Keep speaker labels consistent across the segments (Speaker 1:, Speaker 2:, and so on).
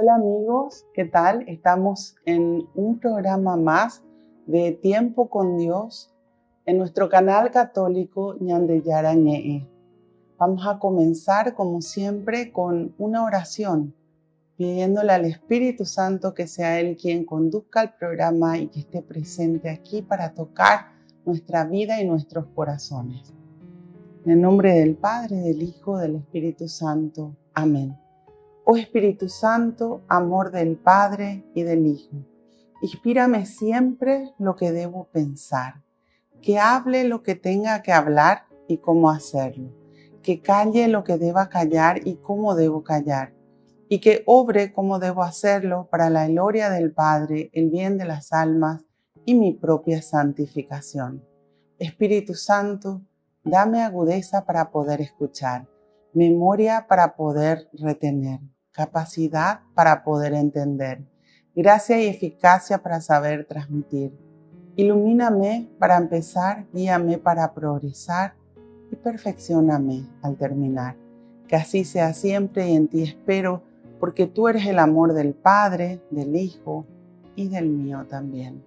Speaker 1: Hola amigos, ¿qué tal? Estamos en un programa más de Tiempo con Dios en nuestro canal católico Ñandeyara Ñe'e. Vamos a comenzar como siempre con una oración, pidiéndole al Espíritu Santo que sea Él quien conduzca el programa y que esté presente aquí para tocar nuestra vida y nuestros corazones. En el nombre del Padre, del Hijo, del Espíritu Santo. Amén. Oh Espíritu Santo, amor del Padre y del Hijo, inspírame siempre lo que debo pensar, que hable lo que tenga que hablar y cómo hacerlo, que calle lo que deba callar y cómo debo callar, y que obre como debo hacerlo para la gloria del Padre, el bien de las almas y mi propia santificación. Espíritu Santo, dame agudeza para poder escuchar, memoria para poder retener, capacidad para poder entender, gracia y eficacia para saber transmitir. Ilumíname para empezar, guíame para progresar y perfeccióname al terminar. Que así sea siempre y en ti espero, porque tú eres el amor del Padre, del Hijo y del mío también.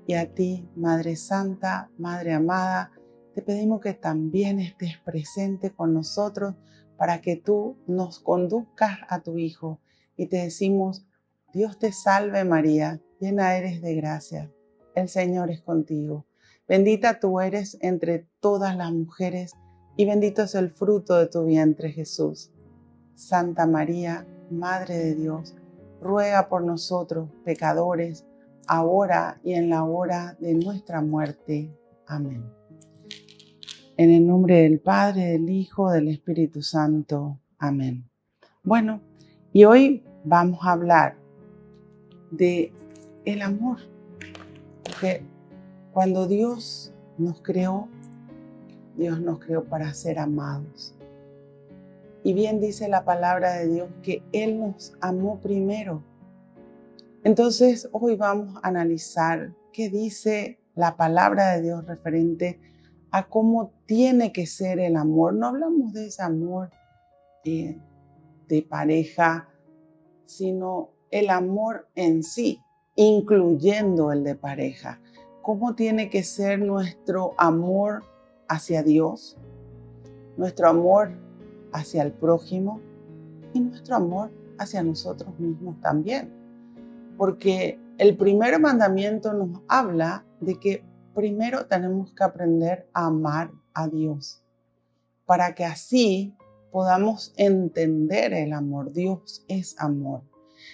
Speaker 1: Y a ti, Madre Santa, Madre amada, te pedimos que también estés presente con nosotros para que tú nos conduzcas a tu Hijo. Y te decimos, Dios te salve María, llena eres de gracia. El Señor es contigo. Bendita tú eres entre todas las mujeres y bendito es el fruto de tu vientre, Jesús. Santa María, Madre de Dios, ruega por nosotros, pecadores, ahora y en la hora de nuestra muerte. Amén. En el nombre del Padre, del Hijo, del Espíritu Santo. Amén. Bueno, y hoy vamos a hablar de el amor, porque cuando Dios nos creó para ser amados. Y bien dice la palabra de Dios que Él nos amó primero. Entonces hoy vamos a analizar qué dice la palabra de Dios referente a cómo tiene que ser el amor. No hablamos de ese amor de pareja, sino el amor en sí, incluyendo el de pareja. ¿Cómo tiene que ser nuestro amor hacia Dios, nuestro amor hacia el prójimo y nuestro amor hacia nosotros mismos también? Porque el primer mandamiento nos habla de que primero tenemos que aprender a amar a Dios, para que así podamos entender el amor. Dios es amor.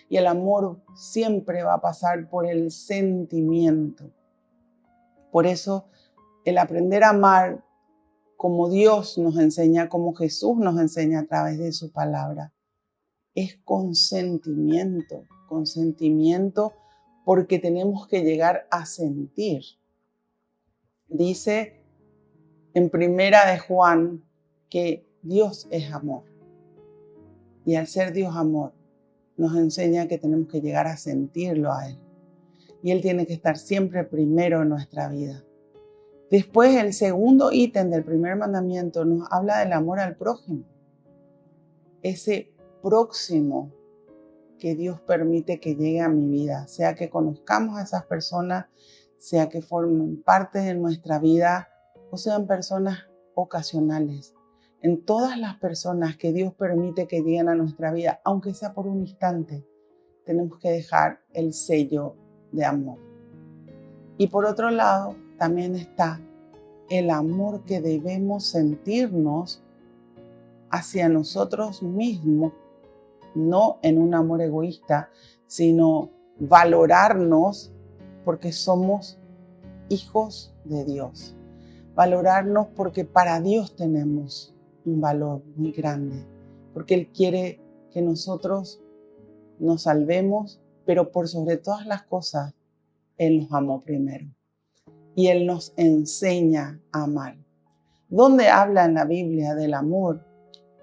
Speaker 1: Y el amor siempre va a pasar por el sentimiento. Por eso el aprender a amar como Dios nos enseña, como Jesús nos enseña a través de su palabra, es consentimiento porque tenemos que llegar a sentir. Dice en Primera de Juan que Dios es amor. Y al ser Dios amor, nos enseña que tenemos que llegar a sentirlo a Él. Y Él tiene que estar siempre primero en nuestra vida. Después, el segundo ítem del primer mandamiento nos habla del amor al prójimo. Ese próximo que Dios permite que llegue a mi vida, sea que conozcamos a esas personas, sea que formen parte de nuestra vida o sean personas ocasionales. En todas las personas que Dios permite que lleguen a nuestra vida, aunque sea por un instante, tenemos que dejar el sello de amor. Y por otro lado, también está el amor que debemos sentirnos hacia nosotros mismos, no en un amor egoísta, sino valorarnos porque somos hijos de Dios. Valorarnos porque para Dios tenemos un valor muy grande, porque Él quiere que nosotros nos salvemos, pero por sobre todas las cosas, Él nos amó primero. Y Él nos enseña a amar. ¿Dónde habla en la Biblia del amor?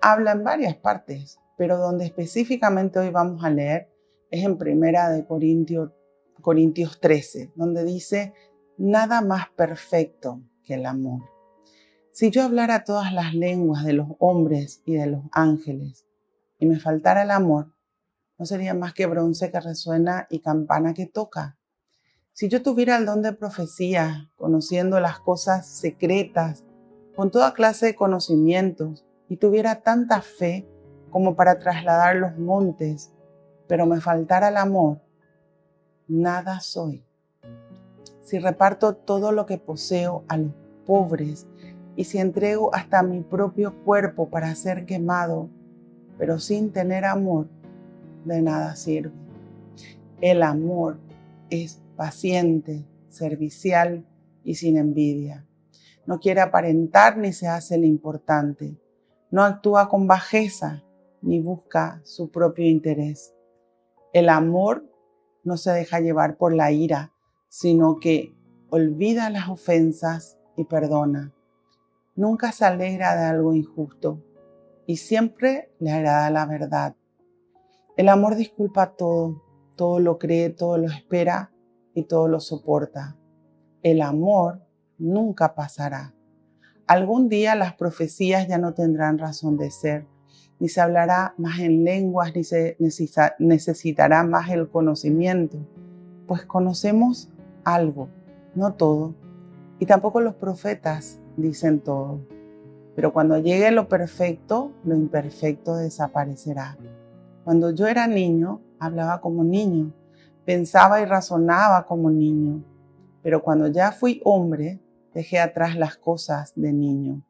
Speaker 1: Habla en varias partes, pero donde específicamente hoy vamos a leer es en Primera de Corintios 13, donde dice, nada más perfecto que el amor. Si yo hablara todas las lenguas de los hombres y de los ángeles y me faltara el amor, no sería más que bronce que resuena y campana que toca. Si yo tuviera el don de profecía, conociendo las cosas secretas, con toda clase de conocimientos, y tuviera tanta fe como para trasladar los montes, pero me faltara el amor, nada soy. Si reparto todo lo que poseo a los pobres, y si entrego hasta mi propio cuerpo para ser quemado, pero sin tener amor, de nada sirve. El amor es paciente, servicial y sin envidia. No quiere aparentar ni se hace el importante. No actúa con bajeza ni busca su propio interés. El amor no se deja llevar por la ira, sino que olvida las ofensas y perdona. Nunca se alegra de algo injusto y siempre le agrada la verdad. El amor disculpa todo, todo lo cree, todo lo espera y todo lo soporta. El amor nunca pasará. Algún día las profecías ya no tendrán razón de ser, ni se hablará más en lenguas, ni se necesitará más el conocimiento, pues conocemos algo, no todo, y tampoco los profetas dicen todo. Pero cuando llegue lo perfecto, lo imperfecto desaparecerá. Cuando yo era niño, hablaba como niño, pensaba y razonaba como niño, pero cuando ya fui hombre, dejé atrás las cosas de niño.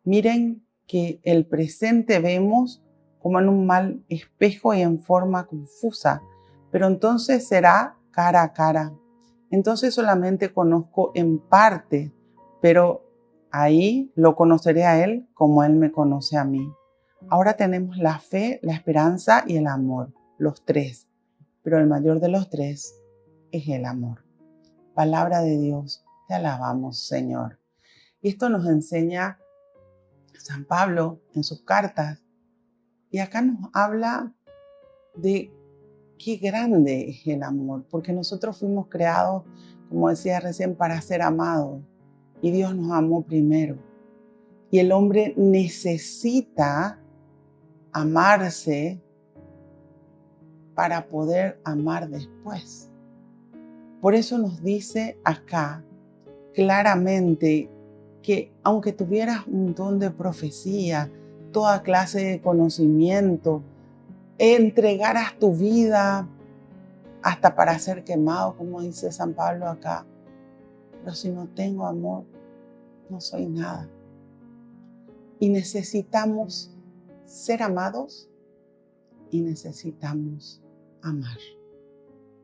Speaker 1: Miren que el presente vemos como en un mal espejo y en forma confusa, pero entonces será cara a cara. Entonces solamente conozco en parte, pero ahí lo conoceré a Él como Él me conoce a mí. Ahora tenemos la fe, la esperanza y el amor, los tres, pero el mayor de los tres es el amor. Palabra de Dios, te alabamos, Señor. Y esto nos enseña San Pablo en sus cartas. Y acá nos habla de qué grande es el amor, porque nosotros fuimos creados, como decía recién, para ser amados. Y Dios nos amó primero. Y el hombre necesita amarse para poder amar después. Por eso nos dice acá claramente que aunque tuvieras un don de profecía, toda clase de conocimiento, entregaras tu vida hasta para ser quemado, como dice San Pablo acá, pero si no tengo amor, no soy nada. Y necesitamos ser amados y necesitamos amar.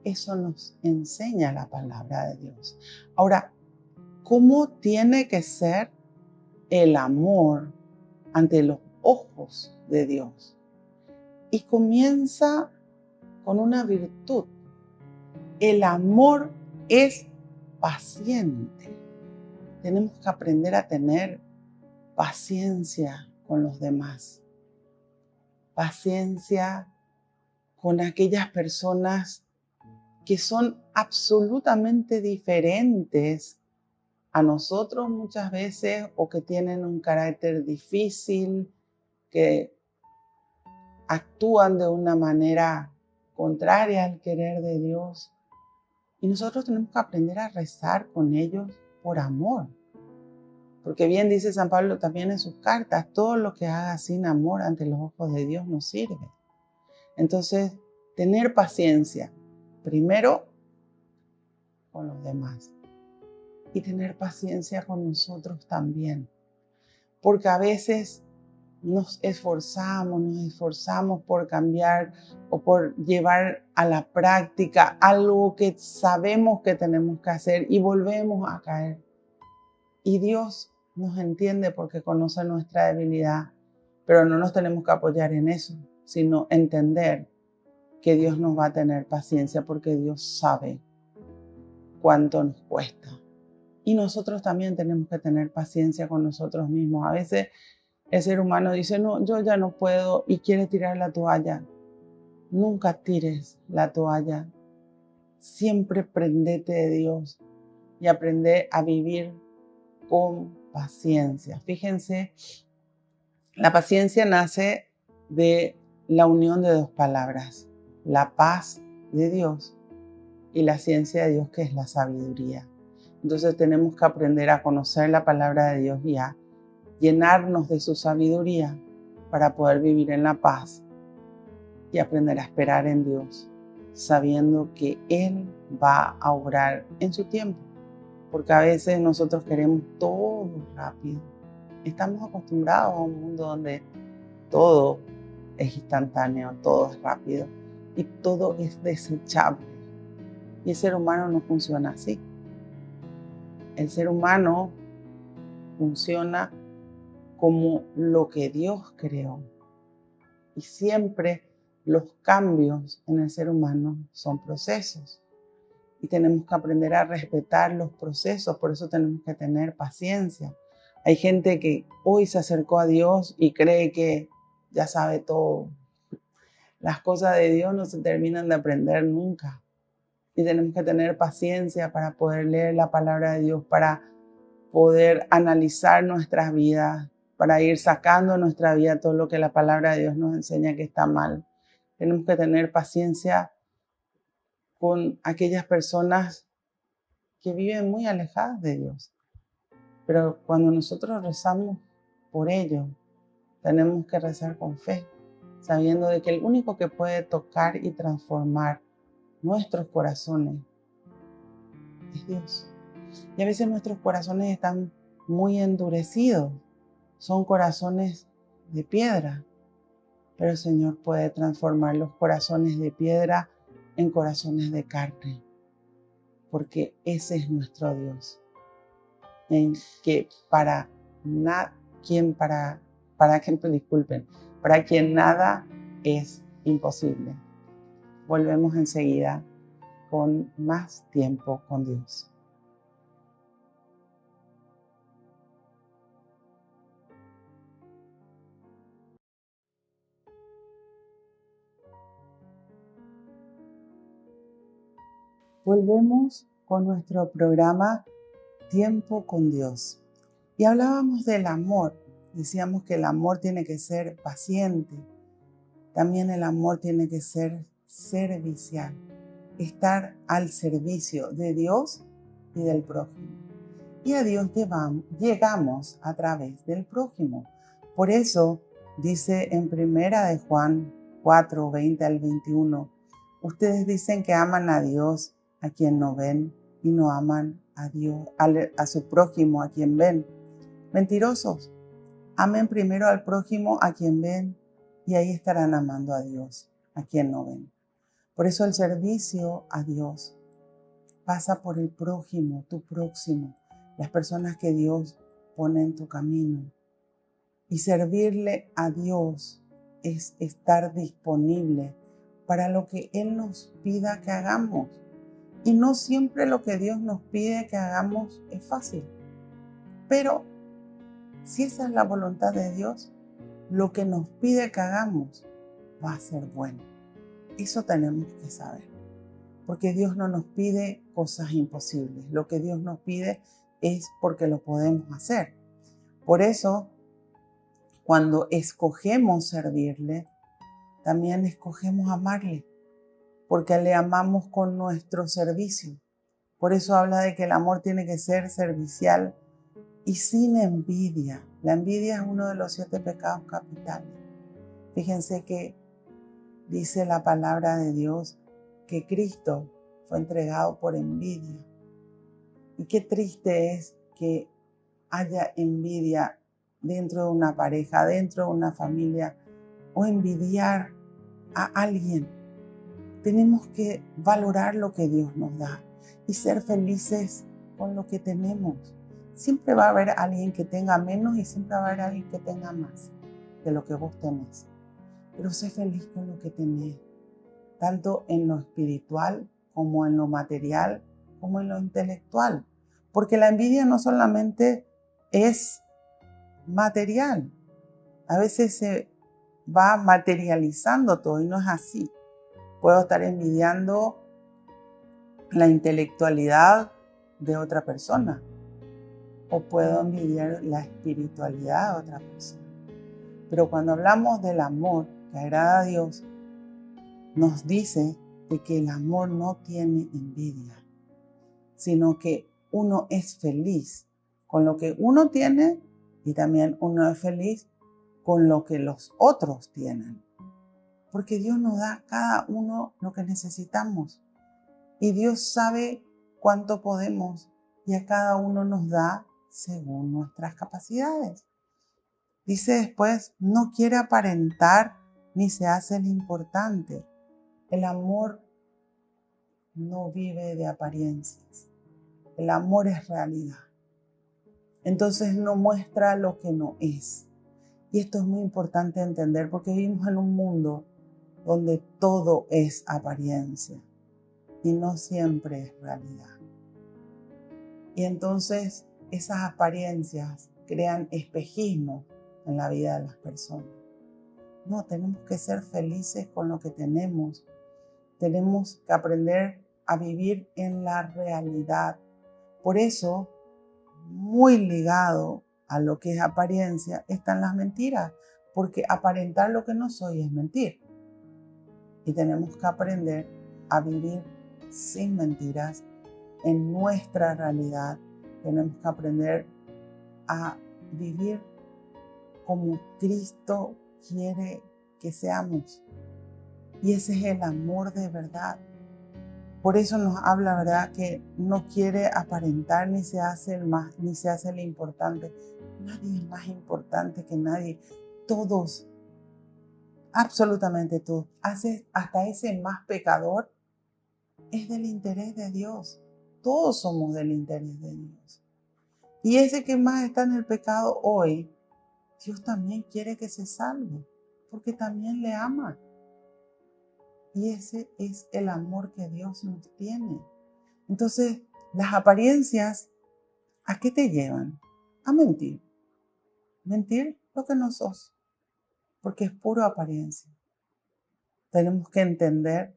Speaker 1: Eso nos enseña la palabra de Dios. Ahora, ¿cómo tiene que ser el amor ante los ojos de Dios? Y comienza con una virtud. El amor es paciente. Tenemos que aprender a tener paciencia con los demás. Paciencia con aquellas personas que son absolutamente diferentes a nosotros muchas veces, o que tienen un carácter difícil, que actúan de una manera contraria al querer de Dios. Y nosotros tenemos que aprender a rezar con ellos por amor. Porque bien dice San Pablo también en sus cartas, todo lo que haga sin amor ante los ojos de Dios no sirve. Entonces, tener paciencia, primero con los demás, y tener paciencia con nosotros también. Porque a veces nos esforzamos por cambiar o por llevar a la práctica algo que sabemos que tenemos que hacer y volvemos a caer. Y Dios nos entiende porque conoce nuestra debilidad, pero no nos tenemos que apoyar en eso, sino entender que Dios nos va a tener paciencia porque Dios sabe cuánto nos cuesta. Y nosotros también tenemos que tener paciencia con nosotros mismos. A veces el ser humano dice, no, yo ya no puedo, y quiere tirar la toalla. Nunca tires la toalla. Siempre prendete de Dios y aprende a vivir con paciencia. Fíjense, la paciencia nace de la unión de dos palabras. la paz de Dios y la ciencia de Dios, que es la sabiduría. Entonces tenemos que aprender a conocer la palabra de Dios y a llenarnos de su sabiduría para poder vivir en la paz y aprender a esperar en Dios, sabiendo que Él va a obrar en su tiempo. Porque a veces nosotros queremos todo rápido. Estamos acostumbrados a un mundo donde todo es instantáneo, todo es rápido y todo es desechable. Y el ser humano no funciona así. El ser humano funciona como lo que Dios creó. Y siempre los cambios en el ser humano son procesos. Y tenemos que aprender a respetar los procesos, por eso tenemos que tener paciencia. Hay gente que hoy se acercó a Dios y cree que ya sabe todo. Las cosas de Dios no se terminan de aprender nunca. Y tenemos que tener paciencia para poder leer la palabra de Dios, para poder analizar nuestras vidas, para ir sacando de nuestra vida todo lo que la palabra de Dios nos enseña que está mal. Tenemos que tener paciencia con aquellas personas que viven muy alejadas de Dios. Pero cuando nosotros rezamos por ellos, tenemos que rezar con fe, sabiendo de que el único que puede tocar y transformar nuestros corazones es Dios. Y a veces nuestros corazones están muy endurecidos, son corazones de piedra, pero el Señor puede transformar los corazones de piedra en corazones de carne, porque ese es nuestro Dios, en que para quien nada es imposible. Volvemos enseguida con más tiempo con Dios. Volvemos con nuestro programa Tiempo con Dios. Y hablábamos del amor. Decíamos que el amor tiene que ser paciente. También el amor tiene que ser servicial. Estar al servicio de Dios y del prójimo. Y a Dios llegamos a través del prójimo. Por eso dice en 1 de Juan 4, 20 al 21, ustedes dicen que aman a Dios a quien no ven y no aman a Dios, a su prójimo a quien ven. Mentirosos, amen primero al prójimo a quien ven y ahí estarán amando a Dios a quien no ven. Por eso el servicio a Dios pasa por el prójimo, tu próximo, las personas que Dios pone en tu camino. Y servirle a Dios es estar disponible para lo que Él nos pida que hagamos. Y no siempre lo que Dios nos pide que hagamos es fácil. Pero si esa es la voluntad de Dios, lo que nos pide que hagamos va a ser bueno. Eso tenemos que saber. Porque Dios no nos pide cosas imposibles. Lo que Dios nos pide es porque lo podemos hacer. Por eso, cuando escogemos servirle, también escogemos amarle, porque le amamos con nuestro servicio. Por eso habla de que el amor tiene que ser servicial y sin envidia. La envidia es uno de los 7 pecados capitales. Fíjense que dice la palabra de Dios que Cristo fue entregado por envidia. Y qué triste es que haya envidia dentro de una pareja, dentro de una familia, o envidiar a alguien. Tenemos que valorar lo que Dios nos da y ser felices con lo que tenemos. Siempre va a haber alguien que tenga menos y siempre va a haber alguien que tenga más de lo que vos tenés. Pero sé feliz con lo que tenés, tanto en lo espiritual como en lo material, como en lo intelectual. Porque la envidia no solamente es material, a veces se va materializando todo y no es así. Puedo estar envidiando la intelectualidad de otra persona o puedo envidiar la espiritualidad de otra persona. Pero cuando hablamos del amor que agrada a Dios, nos dice de que el amor no tiene envidia, sino que uno es feliz con lo que uno tiene y también uno es feliz con lo que los otros tienen. Porque Dios nos da a cada uno lo que necesitamos. Y Dios sabe cuánto podemos y a cada uno nos da según nuestras capacidades. Dice después, no quiere aparentar ni se hace el importante. El amor no vive de apariencias. El amor es realidad. Entonces no muestra lo que no es. Y esto es muy importante entender porque vivimos en un mundo donde todo es apariencia y no siempre es realidad. Y entonces esas apariencias crean espejismo en la vida de las personas. No, tenemos que ser felices con lo que tenemos. Tenemos que aprender a vivir en la realidad. Por eso, muy ligado a lo que es apariencia, están las mentiras, porque aparentar lo que no soy es mentir. Y tenemos que aprender a vivir sin mentiras en nuestra realidad. Tenemos que aprender a vivir como Cristo quiere que seamos. Y ese es el amor de verdad. Por eso nos habla, ¿verdad?, que no quiere aparentar ni se hace el importante. Nadie es más importante que nadie. Todos, absolutamente todos, hasta ese más pecador, es del interés de Dios. Todos somos del interés de Dios. Y ese que más está en el pecado hoy, Dios también quiere que se salve, porque también le ama. Y ese es el amor que Dios nos tiene. Entonces, las apariencias, ¿a qué te llevan? A mentir. Mentir lo que no sos, porque es puro apariencia. Tenemos que entender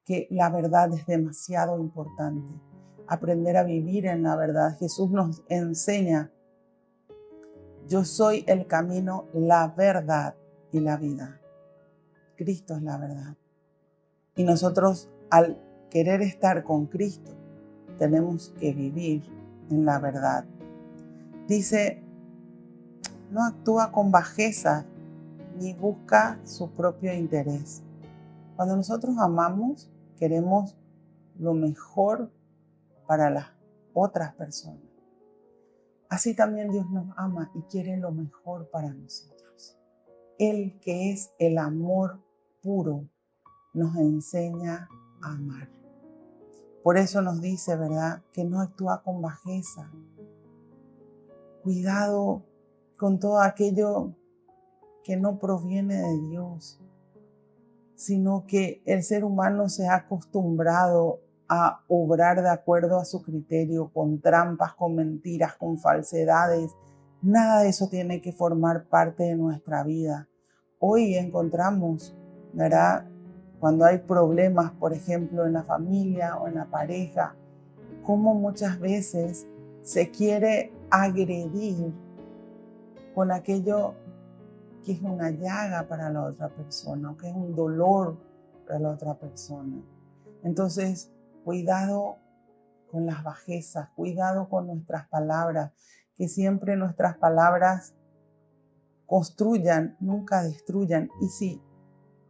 Speaker 1: que la verdad es demasiado importante. Aprender a vivir en la verdad. Jesús nos enseña, yo soy el camino, la verdad y la vida. Cristo es la verdad. Y nosotros, al querer estar con Cristo, tenemos que vivir en la verdad. Dice, no actúa con bajeza ni busca su propio interés. Cuando nosotros amamos, queremos lo mejor para las otras personas. Así también Dios nos ama y quiere lo mejor para nosotros. Él, que es el amor puro, nos enseña a amar. Por eso nos dice, ¿verdad?, que no actúa con bajeza. Cuidado con todo aquello que no proviene de Dios, sino que el ser humano se ha acostumbrado a obrar de acuerdo a su criterio, con trampas, con mentiras, con falsedades. Nada de eso tiene que formar parte de nuestra vida. Hoy encontramos, ¿verdad?, cuando hay problemas, por ejemplo, en la familia o en la pareja, cómo muchas veces se quiere agredir con aquello que es una llaga para la otra persona, o que es un dolor para la otra persona. Entonces, cuidado con las bajezas, cuidado con nuestras palabras, que siempre nuestras palabras construyan, nunca destruyan. Y si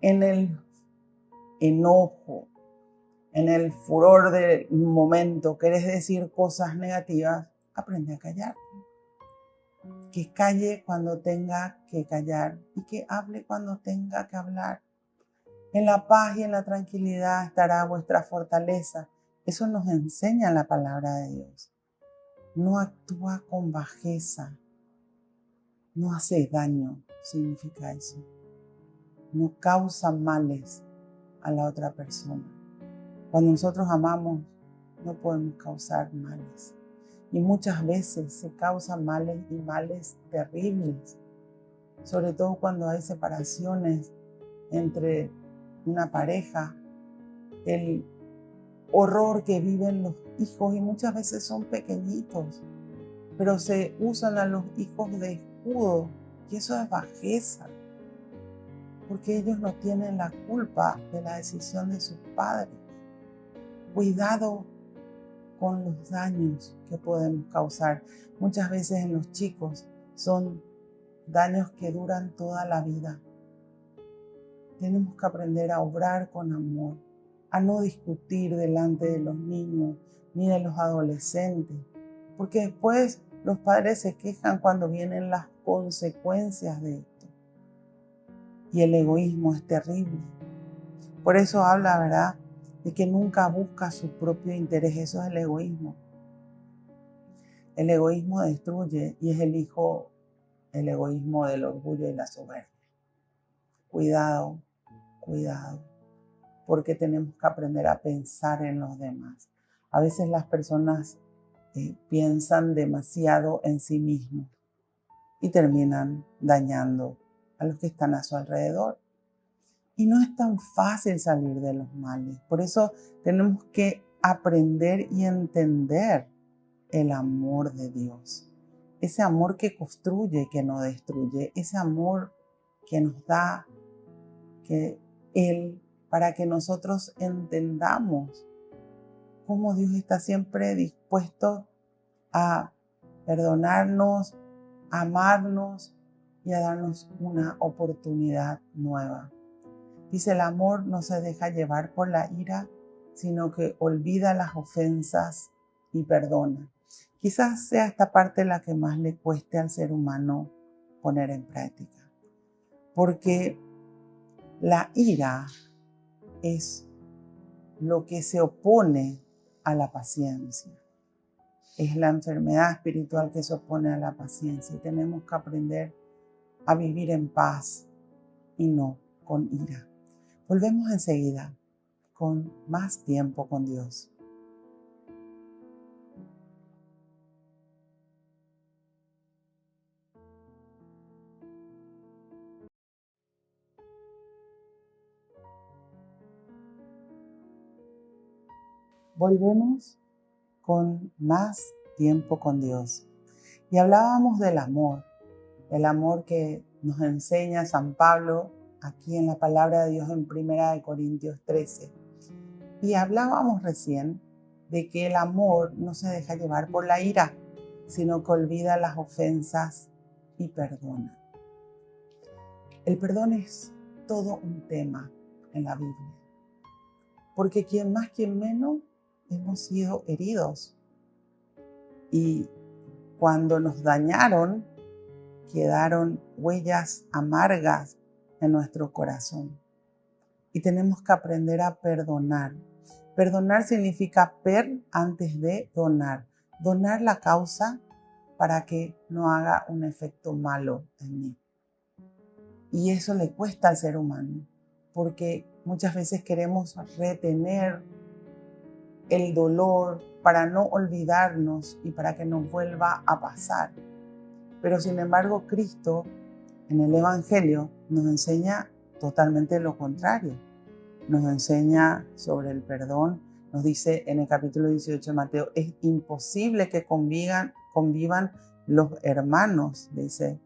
Speaker 1: en el enojo, en el furor del momento querés decir cosas negativas, aprende a callar. Que calle cuando tenga que callar y que hable cuando tenga que hablar. En la paz y en la tranquilidad estará vuestra fortaleza. Eso nos enseña la palabra de Dios. No actúa con bajeza. No hace daño, significa eso. No causa males a la otra persona. Cuando nosotros amamos, no podemos causar males. Y muchas veces se causan males y males terribles. Sobre todo cuando hay separaciones entre una pareja, el horror que viven los hijos, y muchas veces son pequeñitos, pero se usan a los hijos de escudo, y eso es bajeza. porque ellos no tienen la culpa de la decisión de sus padres. Cuidado con los daños que podemos causar. Muchas veces en los chicos son daños que duran toda la vida. Tenemos que aprender a obrar con amor, a no discutir delante de los niños ni de los adolescentes, porque después los padres se quejan cuando vienen las consecuencias de esto. Y el egoísmo es terrible. Por eso habla, ¿verdad?, de que nunca busca su propio interés. Eso es el egoísmo. El egoísmo destruye y es el egoísmo del orgullo y la soberbia. Cuidado, cuidado, porque tenemos que aprender a pensar en los demás. A veces las personas piensan demasiado en sí mismos y terminan dañando a los que están a su alrededor. Y no es tan fácil salir de los males. Por eso tenemos que aprender y entender el amor de Dios. Ese amor que construye, que no destruye. Ese amor que nos da que Él, para que nosotros entendamos cómo Dios está siempre dispuesto a perdonarnos, a amarnos y a darnos una oportunidad nueva. Dice, el amor no se deja llevar por la ira, sino que olvida las ofensas y perdona. Quizás sea esta parte la que más le cueste al ser humano poner en práctica. Porque la ira es lo que se opone a la paciencia. Es la enfermedad espiritual que se opone a la paciencia. Y tenemos que aprender a vivir en paz y no con ira. Volvemos enseguida con más tiempo con Dios. Volvemos con más tiempo con Dios. Y hablábamos del amor que nos enseña San Pablo aquí en la palabra de Dios en 1 Corintios 13. Y hablábamos recién de que el amor no se deja llevar por la ira, sino que olvida las ofensas y perdona. El perdón es todo un tema en la Biblia, porque quien más, quien menos, hemos sido heridos. Y cuando nos dañaron, quedaron huellas amargas en nuestro corazón. Y tenemos que aprender a perdonar. Perdonar significa antes de donar. Donar la causa para que no haga un efecto malo en mí. Y eso le cuesta al ser humano, porque muchas veces queremos retener el dolor para no olvidarnos y para que no vuelva a pasar. Pero sin embargo, Cristo en el Evangelio nos enseña totalmente lo contrario. Nos enseña sobre el perdón. Nos dice en el capítulo 18 de Mateo, es imposible que convivan los hermanos, dice,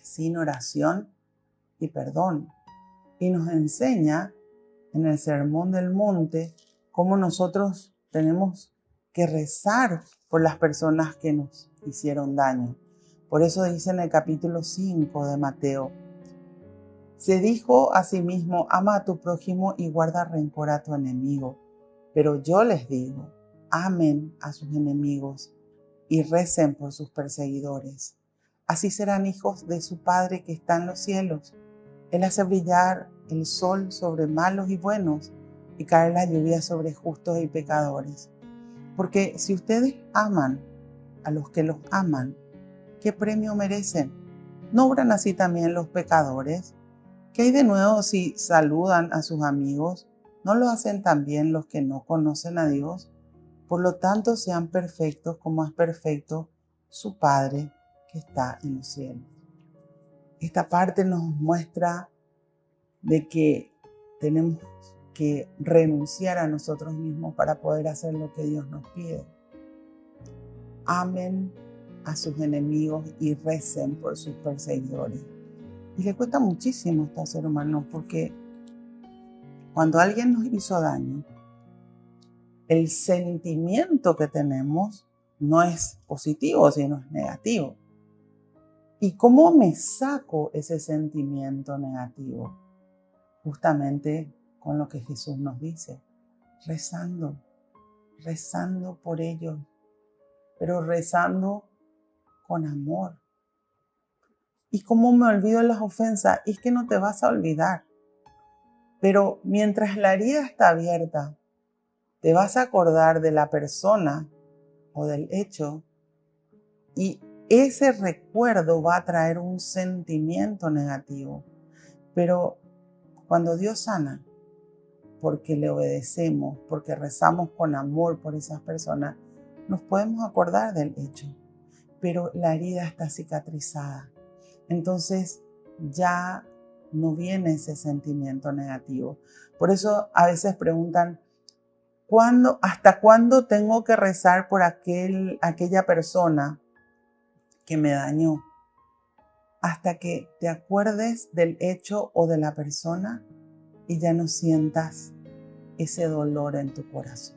Speaker 1: sin oración y perdón. Y nos enseña en el Sermón del Monte cómo nosotros tenemos que rezar por las personas que nos hicieron daño. Por eso dice en el capítulo 5 de Mateo, se dijo a sí mismo, ama a tu prójimo y guarda rencor a tu enemigo. Pero yo les digo, amen a sus enemigos y recen por sus perseguidores. Así serán hijos de su Padre que está en los cielos. Él hace brillar el sol sobre malos y buenos y caer la lluvia sobre justos y pecadores. Porque si ustedes aman a los que los aman, ¿qué premio merecen? ¿No obran así también los pecadores? ¿Qué hay de nuevo si saludan a sus amigos? ¿No lo hacen también los que no conocen a Dios? Por lo tanto, sean perfectos como es perfecto su Padre que está en los cielos. Esta parte nos muestra de que tenemos que renunciar a nosotros mismos para poder hacer lo que Dios nos pide. Amen a sus enemigos y recen por sus perseguidores. Y le cuesta muchísimo estar ser humano, porque cuando alguien nos hizo daño, el sentimiento que tenemos no es positivo, sino es negativo. ¿Y cómo me saco ese sentimiento negativo? Justamente con lo que Jesús nos dice, rezando por ellos, pero rezando con amor. ¿Y cómo me olvido las ofensas? Es que no te vas a olvidar. Pero mientras la herida está abierta, te vas a acordar de la persona o del hecho y ese recuerdo va a traer un sentimiento negativo. Pero cuando Dios sana, porque le obedecemos, porque rezamos con amor por esas personas, nos podemos acordar del hecho, pero la herida está cicatrizada. Entonces ya no viene ese sentimiento negativo. Por eso a veces preguntan, ¿hasta cuándo tengo que rezar por aquella persona que me dañó? Hasta que te acuerdes del hecho o de la persona y ya no sientas ese dolor en tu corazón.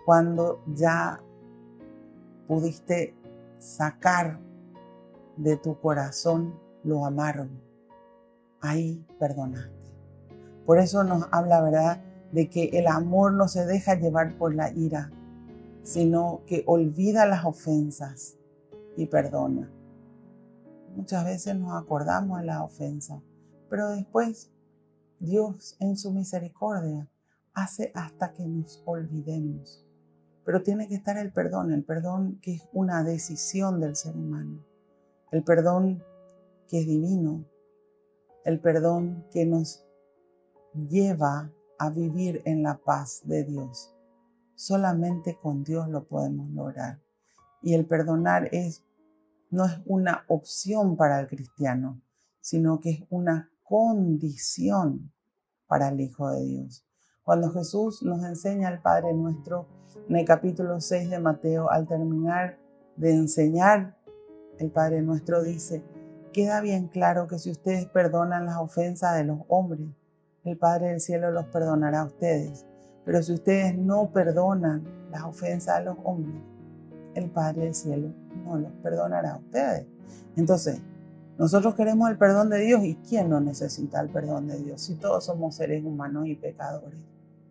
Speaker 1: Cuando ya pudiste sacar de tu corazón lo amargo, ahí perdonaste. Por eso nos habla, ¿verdad?, de que el amor no se deja llevar por la ira, sino que olvida las ofensas y perdona. Muchas veces nos acordamos de las ofensas, pero después Dios en su misericordia hace hasta que nos olvidemos. Pero tiene que estar el perdón que es una decisión del ser humano, el perdón que es divino, el perdón que nos lleva a vivir en la paz de Dios. Solamente con Dios lo podemos lograr. Y el perdonar no es una opción para el cristiano, sino que es una condición para el Hijo de Dios. Cuando Jesús nos enseña al Padre Nuestro, en el capítulo 6 de Mateo, al terminar de enseñar el Padre Nuestro, dice, queda bien claro que si ustedes perdonan las ofensas de los hombres, el Padre del Cielo los perdonará a ustedes. Pero si ustedes no perdonan las ofensas de los hombres, el Padre del Cielo no los perdonará a ustedes. Entonces, nosotros queremos el perdón de Dios, y ¿quién no necesita el perdón de Dios? Si todos somos seres humanos y pecadores,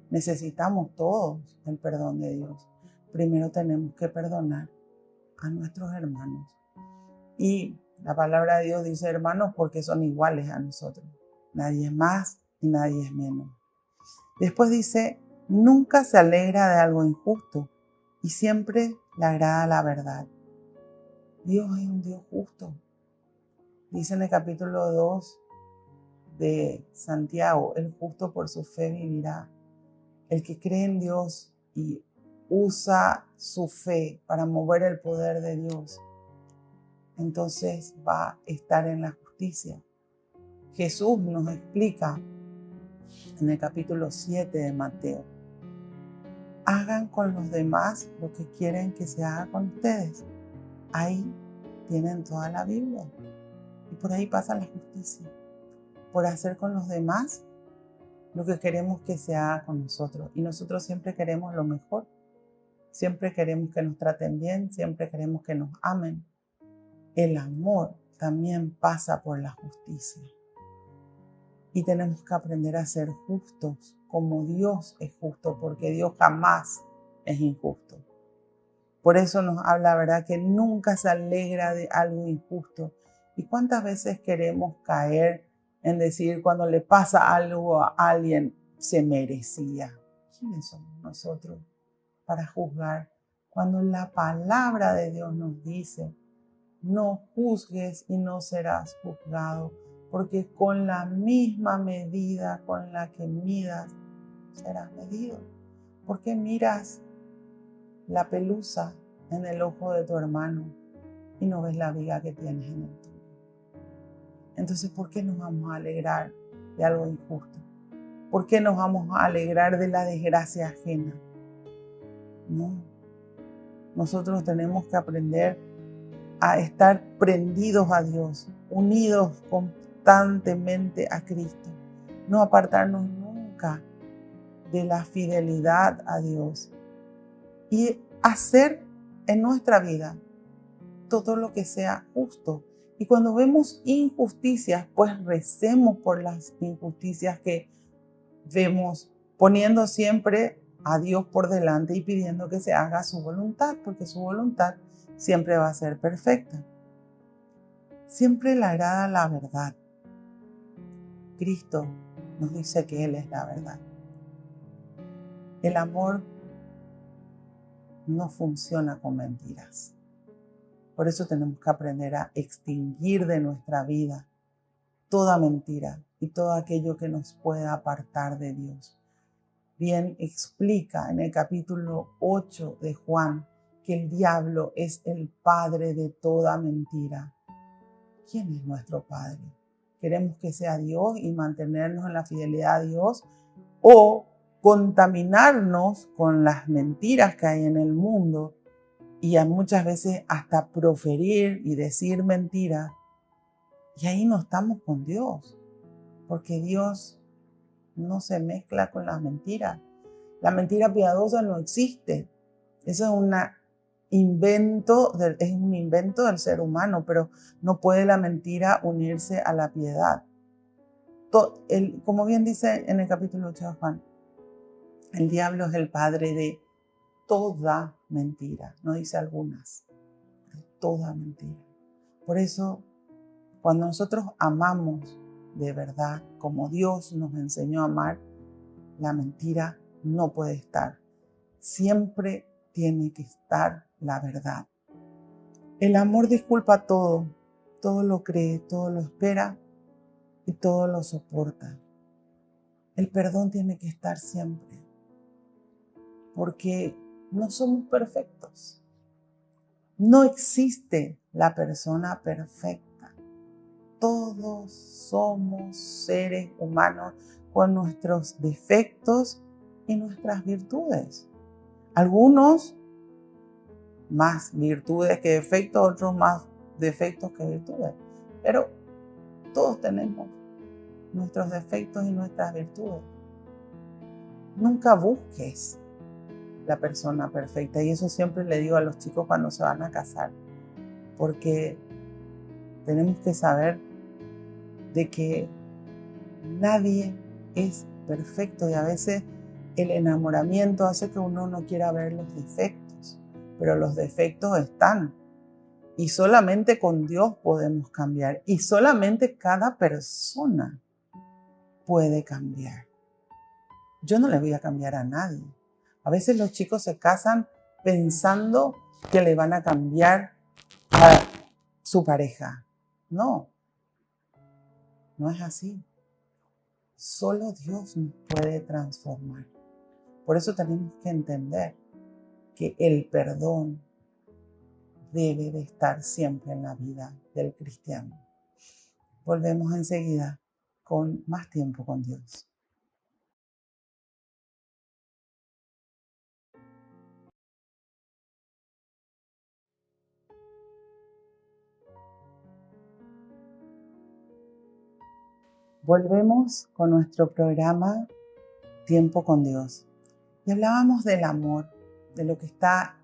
Speaker 1: necesitamos todos el perdón de Dios. Primero tenemos que perdonar a nuestros hermanos. Y la palabra de Dios dice hermanos porque son iguales a nosotros. Nadie es más y nadie es menos. Después dice, nunca se alegra de algo injusto y siempre le agrada la verdad. Dios es un Dios justo. Dice en el capítulo 2 de Santiago, el justo por su fe vivirá. El que cree en Dios y usa su fe para mover el poder de Dios, entonces va a estar en la justicia. Jesús nos explica en el capítulo 7 de Mateo, hagan con los demás lo que quieren que se haga con ustedes. Ahí tienen toda la Biblia. Y por ahí pasa la justicia. Por hacer con los demás lo que queremos que se haga con nosotros. Y nosotros siempre queremos lo mejor. Siempre queremos que nos traten bien. Siempre queremos que nos amen. El amor también pasa por la justicia. Y tenemos que aprender a ser justos como Dios es justo, porque Dios jamás es injusto. Por eso nos habla, ¿verdad?, que nunca se alegra de algo injusto. ¿Y cuántas veces queremos caer en decir cuando le pasa algo a alguien, se merecía? ¿Quiénes somos nosotros para juzgar? Cuando la palabra de Dios nos dice, no juzgues y no serás juzgado, porque con la misma medida con la que midas, serás medido. ¿Por qué miras la pelusa en el ojo de tu hermano y no ves la viga que tienes en el tuyo? Entonces, ¿por qué nos vamos a alegrar de algo injusto? ¿Por qué nos vamos a alegrar de la desgracia ajena? No. Nosotros tenemos que aprender a estar prendidos a Dios, unidos constantemente a Cristo, no apartarnos nunca de la fidelidad a Dios y hacer en nuestra vida todo lo que sea justo. Y cuando vemos injusticias, pues recemos por las injusticias que vemos, poniendo siempre a Dios por delante y pidiendo que se haga su voluntad, porque su voluntad siempre va a ser perfecta. Siempre le agrada la verdad. Cristo nos dice que Él es la verdad. El amor no funciona con mentiras. Por eso tenemos que aprender a extinguir de nuestra vida toda mentira y todo aquello que nos pueda apartar de Dios. Bien explica en el capítulo 8 de Juan que el diablo es el padre de toda mentira. ¿Quién es nuestro padre? ¿Queremos que sea Dios y mantenernos en la fidelidad a Dios? ¿O contaminarnos con las mentiras que hay en el mundo y muchas veces hasta proferir y decir mentiras? Y ahí no estamos con Dios, porque Dios no se mezcla con las mentiras. La mentira piadosa no existe. Eso es un invento del ser humano, pero no puede la mentira unirse a la piedad. Como bien dice en el capítulo 8 de Juan, el diablo es el padre de toda mentira, no dice algunas, de toda mentira. Por eso, cuando nosotros amamos de verdad, como Dios nos enseñó a amar, la mentira no puede estar. Siempre tiene que estar la verdad. El amor disculpa todo, todo lo cree, todo lo espera y todo lo soporta. El perdón tiene que estar siempre, porque no somos perfectos. No existe la persona perfecta. Todos somos seres humanos con nuestros defectos y nuestras virtudes. Algunos más virtudes que defectos, otros más defectos que virtudes. Pero todos tenemos nuestros defectos y nuestras virtudes. Nunca busques la persona perfecta. Y eso siempre le digo a los chicos cuando se van a casar. Porque tenemos que saber de que nadie es perfecto y a veces el enamoramiento hace que uno no quiera ver los defectos, pero los defectos están y solamente con Dios podemos cambiar y solamente cada persona puede cambiar. Yo no le voy a cambiar a nadie. A veces los chicos se casan pensando que le van a cambiar a su pareja. No, no es así. Solo Dios nos puede transformar. Por eso tenemos que entender que el perdón debe de estar siempre en la vida del cristiano. Volvemos enseguida con más tiempo con Dios. Volvemos con nuestro programa Tiempo con Dios. Y hablábamos del amor, de lo que está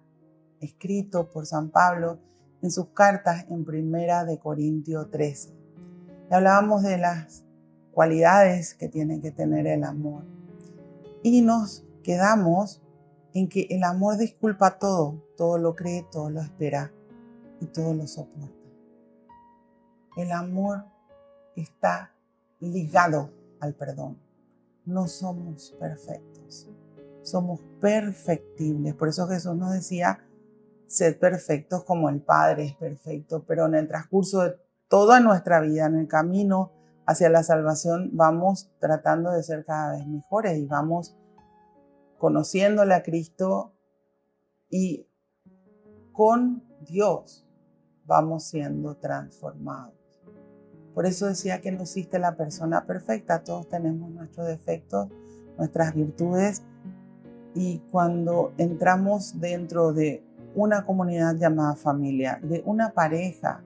Speaker 1: escrito por San Pablo en sus cartas en 1 Corintios 13. Y hablábamos de las cualidades que tiene que tener el amor. Y nos quedamos en que el amor disculpa todo, todo lo cree, todo lo espera y todo lo soporta. El amor está ligado al perdón. No somos perfectos, somos perfectibles. Por eso Jesús nos decía, sed perfectos como el Padre es perfecto. Pero en el transcurso de toda nuestra vida, en el camino hacia la salvación, vamos tratando de ser cada vez mejores y vamos conociéndole a Cristo y con Dios vamos siendo transformados. Por eso decía que no existe la persona perfecta. Todos tenemos nuestros defectos, nuestras virtudes. Y cuando entramos dentro de una comunidad llamada familia, de una pareja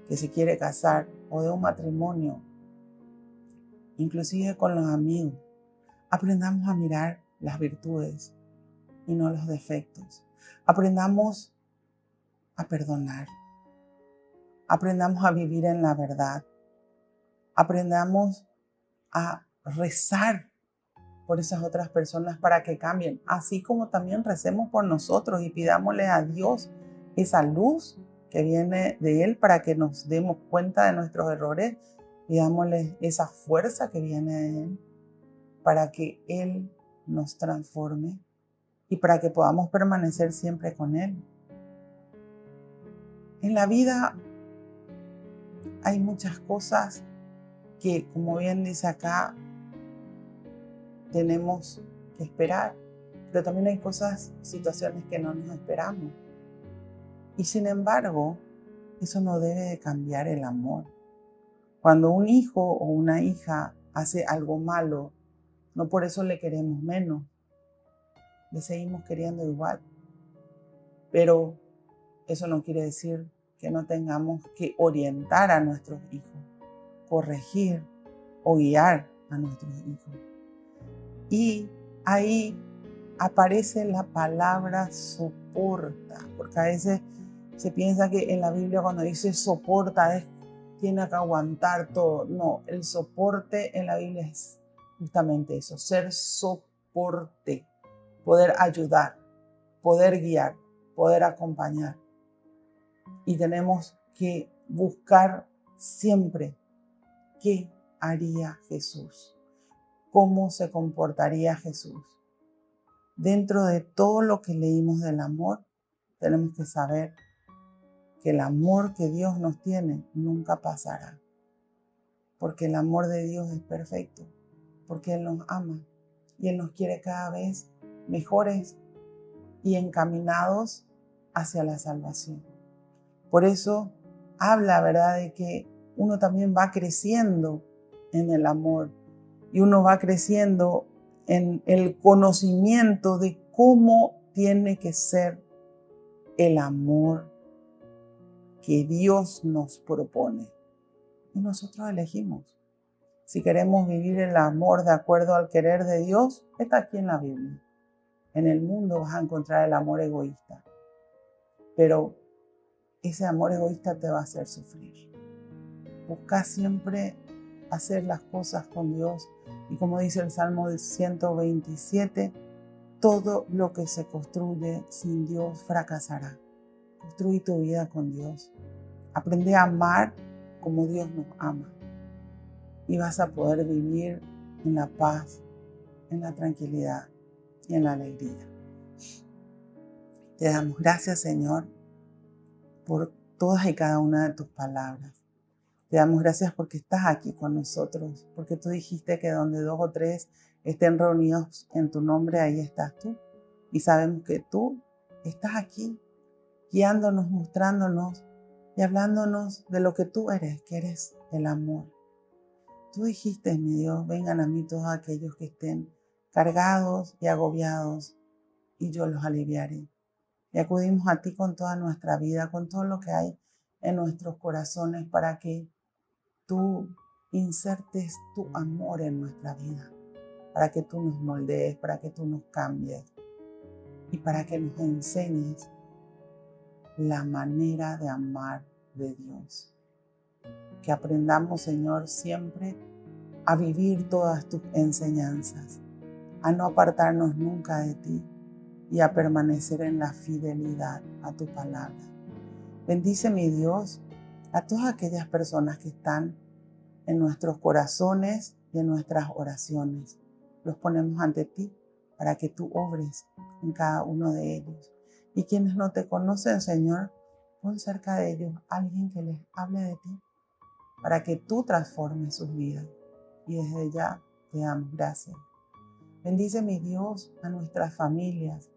Speaker 1: que se quiere casar o de un matrimonio, inclusive con los amigos. Aprendamos a mirar las virtudes y no los defectos. Aprendamos a perdonar. Aprendamos a vivir en la verdad. Aprendamos a rezar por esas otras personas para que cambien, así como también recemos por nosotros y pidámosle a Dios esa luz que viene de Él para que nos demos cuenta de nuestros errores, pidámosle esa fuerza que viene de Él para que Él nos transforme y para que podamos permanecer siempre con Él. En la vida hay muchas cosas que, como bien dice acá, tenemos que esperar, pero también hay situaciones que no nos esperamos. Y sin embargo, eso no debe de cambiar el amor. Cuando un hijo o una hija hace algo malo, no por eso le queremos menos, le seguimos queriendo igual. Pero eso no quiere decir que no tengamos que orientar a nuestros hijos, corregir o guiar a nuestros hijos. Y ahí aparece la palabra soporta, porque a veces se piensa que en la Biblia cuando dice soporta tiene que aguantar todo. No, el soporte en la Biblia es justamente eso, ser soporte, poder ayudar, poder guiar, poder acompañar. Y tenemos que buscar siempre qué haría Jesús. ¿Cómo se comportaría Jesús? Dentro de todo lo que leímos del amor, tenemos que saber que el amor que Dios nos tiene nunca pasará. Porque el amor de Dios es perfecto. Porque Él nos ama. Y Él nos quiere cada vez mejores y encaminados hacia la salvación. Por eso habla, ¿verdad?, de que uno también va creciendo en el amor. Y uno va creciendo en el conocimiento de cómo tiene que ser el amor que Dios nos propone. Y nosotros elegimos. Si queremos vivir el amor de acuerdo al querer de Dios, está aquí en la Biblia. En el mundo vas a encontrar el amor egoísta. Pero ese amor egoísta te va a hacer sufrir. Busca siempre hacer las cosas con Dios. Y como dice el Salmo 127, todo lo que se construye sin Dios fracasará. Construye tu vida con Dios. Aprende a amar como Dios nos ama. Y vas a poder vivir en la paz, en la tranquilidad y en la alegría. Te damos gracias, Señor, por todas y cada una de tus palabras. Te damos gracias porque estás aquí con nosotros, porque tú dijiste que donde 2 o 3 estén reunidos en tu nombre, ahí estás tú. Y sabemos que tú estás aquí, guiándonos, mostrándonos y hablándonos de lo que tú eres, que eres el amor. Tú dijiste, mi Dios, vengan a mí todos aquellos que estén cargados y agobiados, y yo los aliviaré. Y acudimos a ti con toda nuestra vida, con todo lo que hay en nuestros corazones, para que tú insertes tu amor en nuestra vida, para que tú nos moldees, para que tú nos cambies y para que nos enseñes la manera de amar de Dios. Que aprendamos, Señor, siempre a vivir todas tus enseñanzas, a no apartarnos nunca de ti y a permanecer en la fidelidad a tu palabra. Bendice, mi Dios, a todas aquellas personas que están en nuestros corazones y en nuestras oraciones. Los ponemos ante ti para que tú obres en cada uno de ellos. Y quienes no te conocen, Señor, pon cerca de ellos alguien que les hable de ti, para que tú transformes sus vidas. Y desde ya te damos gracias. Bendice, mi Dios, a nuestras familias,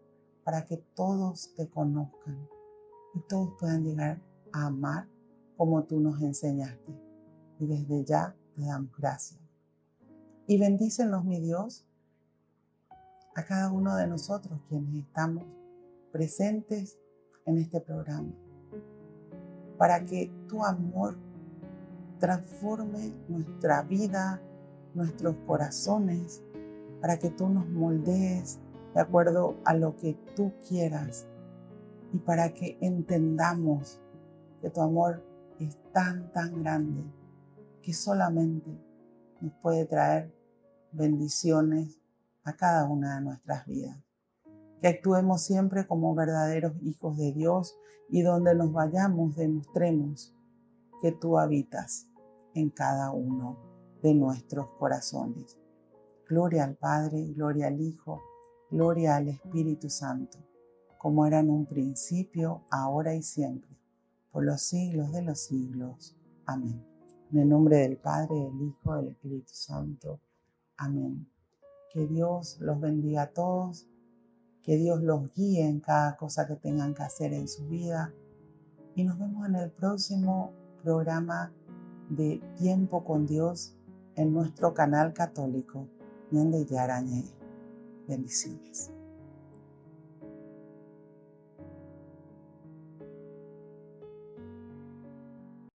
Speaker 1: para que todos te conozcan y todos puedan llegar a amar como tú nos enseñaste. Y desde ya te damos gracias. Y bendícenos, mi Dios, a cada uno de nosotros quienes estamos presentes en este programa, para que tu amor transforme nuestra vida, nuestros corazones para que tú nos moldees de acuerdo a lo que tú quieras y para que entendamos que tu amor es tan grande que solamente nos puede traer bendiciones a cada una de nuestras vidas. Que actuemos siempre como verdaderos hijos de Dios y donde nos vayamos demostremos que tú habitas en cada uno de nuestros corazones. Gloria al Padre, gloria al Hijo, gloria al Espíritu Santo, como era en un principio, ahora y siempre, por los siglos de los siglos. Amén. En el nombre del Padre, del Hijo, del Espíritu Santo. Amén. Que Dios los bendiga a todos, que Dios los guíe en cada cosa que tengan que hacer en su vida. Y nos vemos en el próximo programa de Tiempo con Dios en nuestro canal católico, Ñande Yarañe. Bendiciones.